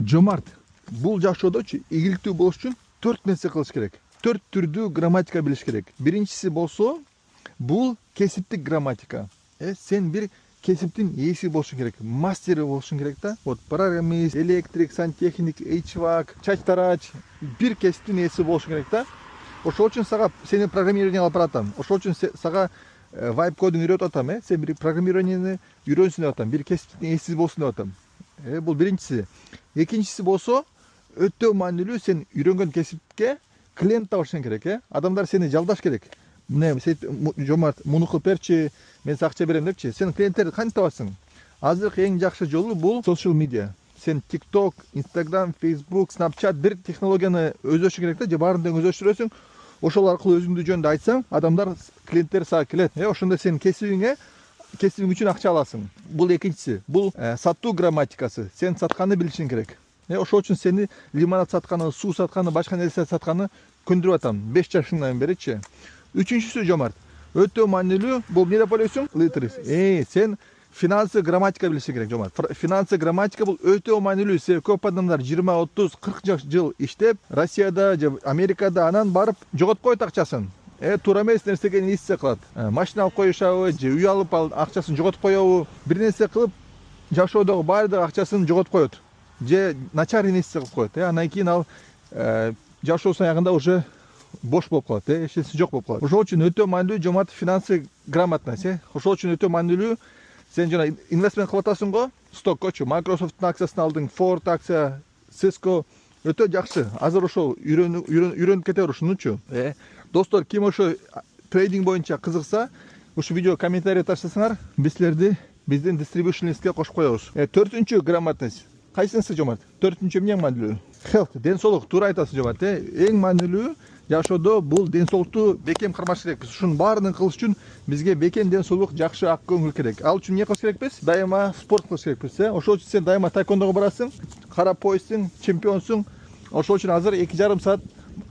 Жомарт, бул жашоодочу ийгиликтүү болуш үчүн 4 нерсе кылыш керек. 4 түрдүү грамматика билиш керек. Биринчиси болсо, бул кесиптик грамматика. Сен бир кесиптин ээси болушуң керек, мастери болушуң керек да. Вот программист, электрик, сантехник, HVAC, чачтарач, бир кесиптин ээси болушуң керек да. Ошол үчүн сага сени программирование алып баратам. Ошол үчүн сага vibe coding үйрөтүп атам, Сен бир программированияны үйрөнсүң деп атам, бир кесиптин ээси болсун деп атам. Бул биринчиси. Экинчиси болсо, өтө маанилүү сен үйрөнгөн кесипке клиент табышың керек, Адамдар сени жалдаш керек. Мына Жомарт, муну кылып берчи, мен сага акча берем депчи. Сен клиенттерди кантип табасың? Азыркы эң жакшы жолу бул social media. Сен TikTok, Instagram, Facebook, Snapchat бир технологияны өздөшүң керек да, же баарын тең өздөштүрөсүң. Ошол аркылуу өзүңдү жөнүндө айтсаң, адамдар, клиенттер сага келет. Ошондо сен кесибиң үчүн акча аласың. Бул экинчиси. Бул сатуу грамматикасы. Сен сатканды билишиң керек. Ошол үчүн сени лимонад сатканы, суу сатканы, башка нерсе сатканы көндүрүп атам. 5 жашыңдан беричи. Үчүнчүсү, Жомарт, өтө маанилүү. Бул эмне деп ойлойсуң? Literacy. Сен финансы грамматика билишиң керек, Жомарт. Финансы грамматика бул өтө маанилүү. Көп адамдар 20, 30, 40 жыл иштеп, Россияда же Америкада анан барып жоготуп коет акчасын. Туура эмес нерсеге инвестиция кылат. Машина алып коюшабы, же үй алып акчасын жоготуп коебу, бир нерсе кылып жашоодогу баардык акчасын жоготуп коет. Же начар инвестиция кылып коет. Андан кийин ал жашоосунун аягында уже бош болуп калат, эчеси жок болуп калат. Ошол үчүн өтө маанилүү, Жомарт, финансы грамотность, Ошол үчүн өтө маанилүү. Сен жана инвестмент кылып атасың го, стоккочу, Microsoft'тун акциясын алдың, Ford акция, Cisco өтө жакшы. Азыр ошол үйрөнүп кете бер ушунучу. Достор, ким ошо трейдинг боюнча кызыкса, ушул видео комментарий таштасаңар, биз силерди биздин дистрибьюшн листке кошуп коебуз. 4-үнчү грамотность. Кайсынысы, Жомарт? 4-үнчү эмне маанилүү? Health, ден соолук. Туура айтасың, Жомарт. Эң маанилүү жашоодо бул ден соолукту бекем кармаш керекпиз. Ушунун баарын кылыш үчүн бизге бекем ден соолук, жакшы ак көңүл керек. Ал үчүн эмне кылыш керекпиз? Дайыма спорт кылыш керекпиз, Ошол үчүн сен дайыма таэквондого барасың, кара поястың, чемпионсуң. Ошол үчүн азыр 2,5 саат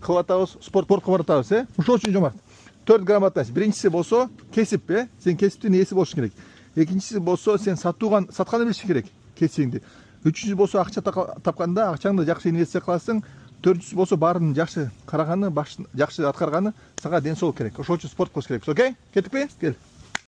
кылып атабыз, спортко баратабыз, Ошол үчүн, Жомарт, 4 грамотность. Биринчиси болсо кесип, Сен кесиптин ээси болушуң керек. Экинчиси болсо сен сатканды билишиң керек, кесибиңди. Үчүнчүсү болсо акча тапканда акчаңды жакшы инвестиция кыласың. Төртүнчүсү болсо баарын жакшы караганы, жакшы аткарганы, сага ден соолук керек. Ошол үчүн спорт кылыш керекпиз, окей? Кетикпи? Кел.